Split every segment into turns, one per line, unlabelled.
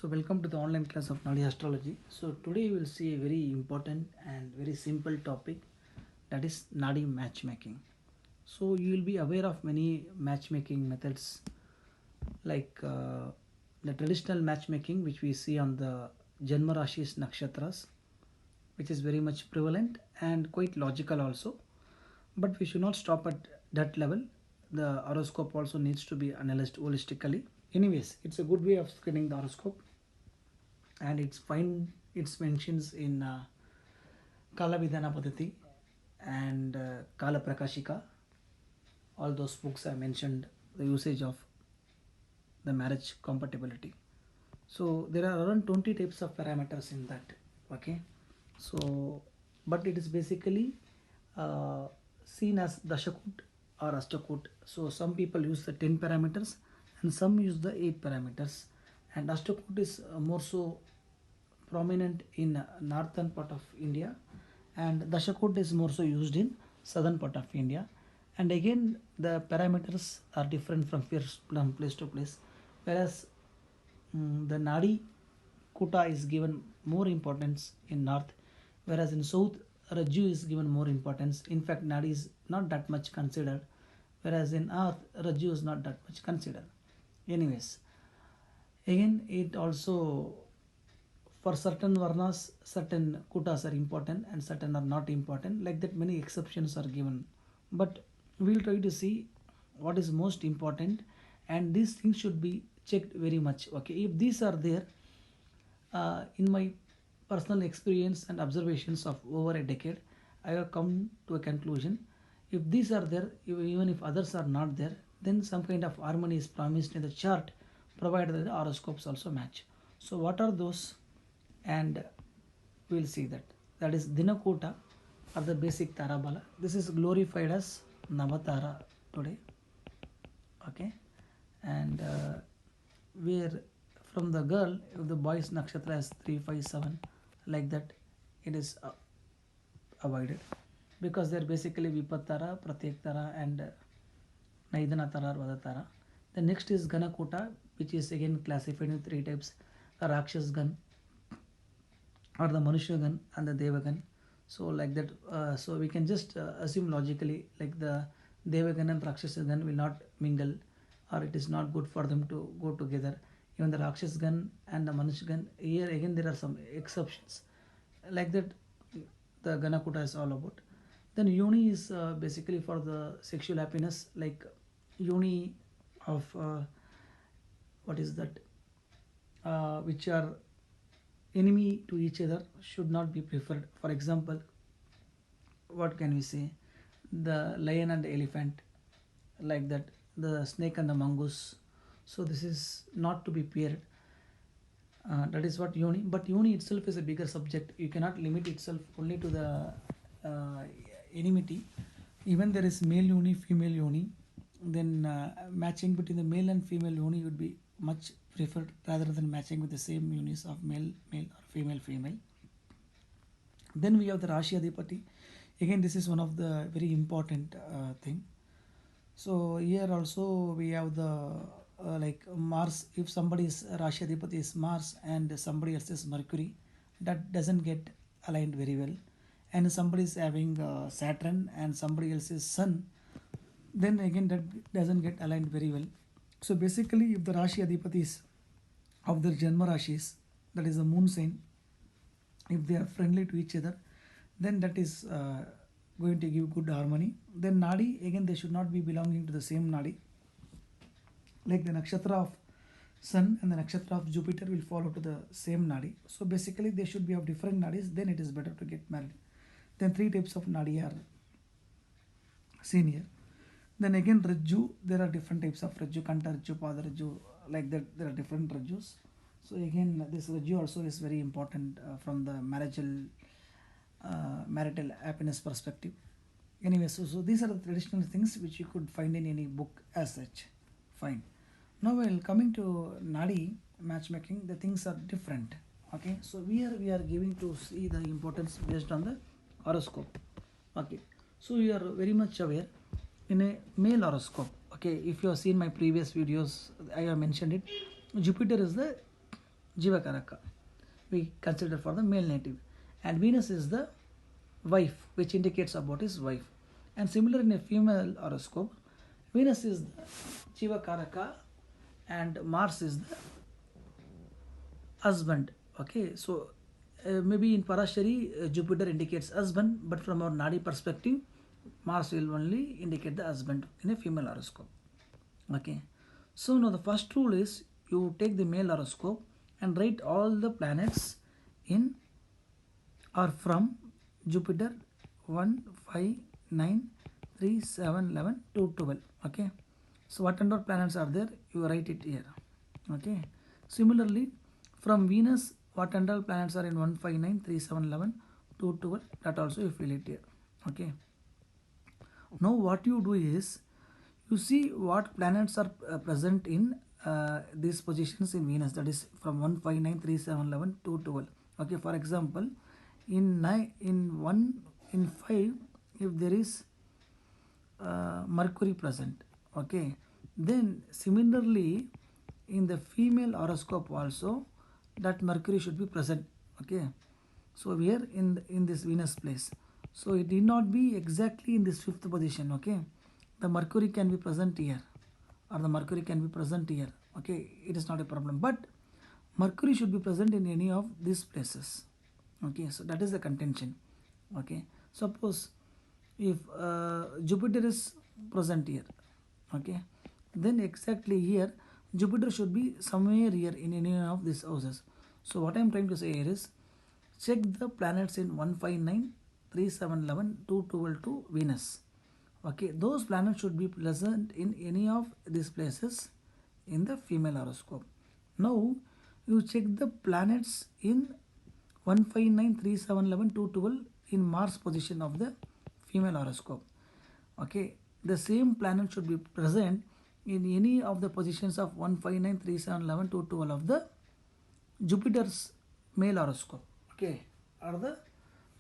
So welcome to the online class of Nadi Astrology. So today we will see a very important and very simple topic, that is Nadi matchmaking. So you will be aware of many matchmaking methods like the traditional matchmaking which we see on the Janma Rashis Nakshatras, which is very much prevalent and quite logical also. But we should not stop at that level. The horoscope also needs to be analyzed holistically. Anyways, it's a good way of screening the horoscope, and it's fine. It's mentions in Kala Vidhana Padati and Kala Prakashika. All those books I mentioned the usage of the marriage compatibility. So there are around 20 types of parameters in that. Okay, so but it is basically uh, seen as Dashakut or Ashtakut. So some people use the 10 parameters and some use the 8 parameters, and Ashtakut is more so prominent in northern part of India, and Dashakut is more so used in southern part of India. And again, the parameters are different from place to place, whereas the Nadi Kuta is given more importance in north, whereas in south Raju is given more importance. In fact, Nadi is not that much considered, whereas in earth Raju is not that much considered. Anyways, again it also, for certain varnas certain kutas are important and certain are not important, like that many exceptions are given, but we'll try to see what is most important, and these things should be checked very much. Okay, if these are there, in my personal experience and observations of over a decade, I have come to a conclusion: if these are there, even if others are not there, then some kind of harmony is promised in the chart, provided that the horoscopes also match. So what are those? And we'll see that. That is Dinakota, or the basic Tarabala. This is glorified as Navatara today. Okay, and where from the girl, if the boy's nakshatra is 357, like that, it is avoided, because they're basically Vipattara, Pratyaktara, and Naidanatara or Vadatara. The next is Ganakota, which is again classified in three types: the Rakshas Gan, or the Manushyagan, and the Devagan. So like that, so we can just assume logically, like the Devagan and Rakshasgan will not mingle, or it is not good for them to go together. Even the Rakshasgan and the Manushyagan, here again there are some exceptions. Like that, the Ganakuta is all about. Then Yoni is basically for the sexual happiness, like Yoni of what is that? Which are enemy to each other should not be preferred. For example, what can we say? The lion and the elephant, like that, the snake and the mongoose. So this is not to be paired. That is what Yoni. But Yoni itself is a bigger subject. You cannot limit itself only to the uh, enmity. Even there is male Yoni, female Yoni. Then matching between the male and female Yoni would be much preferred, rather than matching with the same unis of male, male, or female, female. Then we have the Rashi Adhipati. Again, this is one of the very important thing. So here also we have the like Mars. If somebody's Rashi Adhipati is Mars and somebody else is Mercury, that doesn't get aligned very well. And somebody is having Saturn and somebody else is Sun, then again that doesn't get aligned very well. So basically, if the Rashi Adhipatis of their Janma Rashis, that is the moon sign, if they are friendly to each other, then that is going to give good harmony. Then Nadi, again, they should not be belonging to the same Nadi. Like the nakshatra of Sun and the nakshatra of Jupiter will follow to the same Nadi. So basically, they should be of different Nadis, then it is better to get married. Then three types of Nadi are seen here. Then again, Rajju, there are different types of Rajju, Kanta Rajju, Pada Rajju, like that, there are different Rajjus. So again, this Rajju also is very important from the marital happiness perspective. Anyway, so these are the traditional things which you could find in any book as such. Fine. Now, while coming to Nadi matchmaking, the things are different. Okay, so we are giving to see the importance based on the horoscope. Okay, so you are very much aware in a male horoscope. Okay, if you have seen my previous videos, I have mentioned it. Jupiter is the Jivakaraka. We consider for the male native. And Venus is the wife, which indicates about his wife. And similar in a female horoscope, Venus is the Jivakaraka and Mars is the husband. Okay, so maybe in Parashari, Jupiter indicates husband, but from our Nadi perspective, Mars will only indicate the husband in a female horoscope. Okay, so now the first rule is you take the male horoscope and write all the planets in or from Jupiter 1, 5, 9, 3, 7, 11 to 12. Okay, so what number of planets are there, you write it here. Okay, similarly from Venus, what number of planets are in 1, 5, 9, 3, 7, 11 to 12, that also you fill it here. Okay, now what you do is you see what planets are present in these positions in Venus, that is from 1, 5, 9, 3, 7, 11 to 12. Okay, for example, in 5, if there is Mercury present, okay, then similarly in the female horoscope also that Mercury should be present. Okay, so here in this Venus place, so it need not be exactly in this fifth position. Okay, the Mercury can be present here or the Mercury can be present here. Okay, it is not a problem, but Mercury should be present in any of these places. Okay, so that is the contention. Okay, suppose if Jupiter is present here, okay, then exactly here Jupiter should be somewhere here in any of these houses. So what I am trying to say here is check the planets in 1, 5, 9, 3, 7, 11 to 12 to Venus. Okay, those planets should be present in any of these places in the female horoscope. Now you check the planets in 1, 5, 9, 3, 7, 11 to 12 in Mars position of the female horoscope. Okay, the same planet should be present in any of the positions of 1, 5, 9, 3, 7, 11 to 12 of the Jupiter's male horoscope. Okay, are the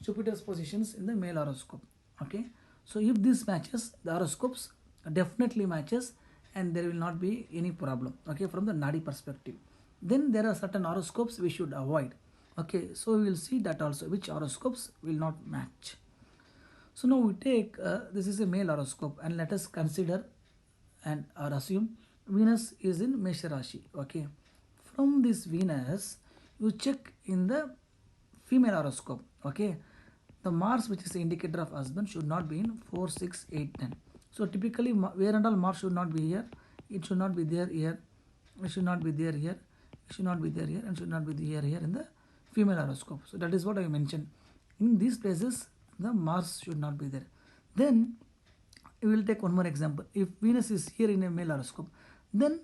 Jupiter's positions in the male horoscope. Okay, so if this matches, the horoscopes definitely matches and there will not be any problem. Okay, from the Nadi perspective. Then there are certain horoscopes we should avoid. Okay, so we will see that also which horoscopes will not match. So now we take this is a male horoscope and let us consider and or assume Venus is in Mesha Rashi. Okay, from this Venus you check in the female horoscope. Okay, the Mars, which is the indicator of husband, should not be in 4, 6, 8, 10. So typically where and all Mars should not be here, it should not be there here, it should not be there here, it should not be there here, and should not be here in the female horoscope. So that is what I mentioned. In these places the Mars should not be there. Then we will take one more example. If Venus is here in a male horoscope, then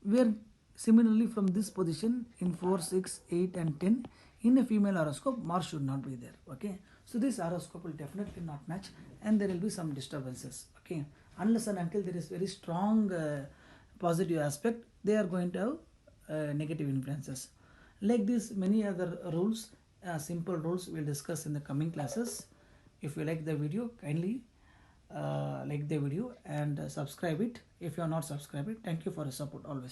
where similarly from this position in 4, 6, 8 and 10 in a female horoscope, Mars should not be there. Okay, so this horoscope will definitely not match and there will be some disturbances. Okay, unless and until there is very strong positive aspect, they are going to have negative influences. Like this, many other rules, simple rules we'll discuss in the coming classes. If you like the video, kindly like the video and subscribe it if you are not subscribed. Thank you for your support always.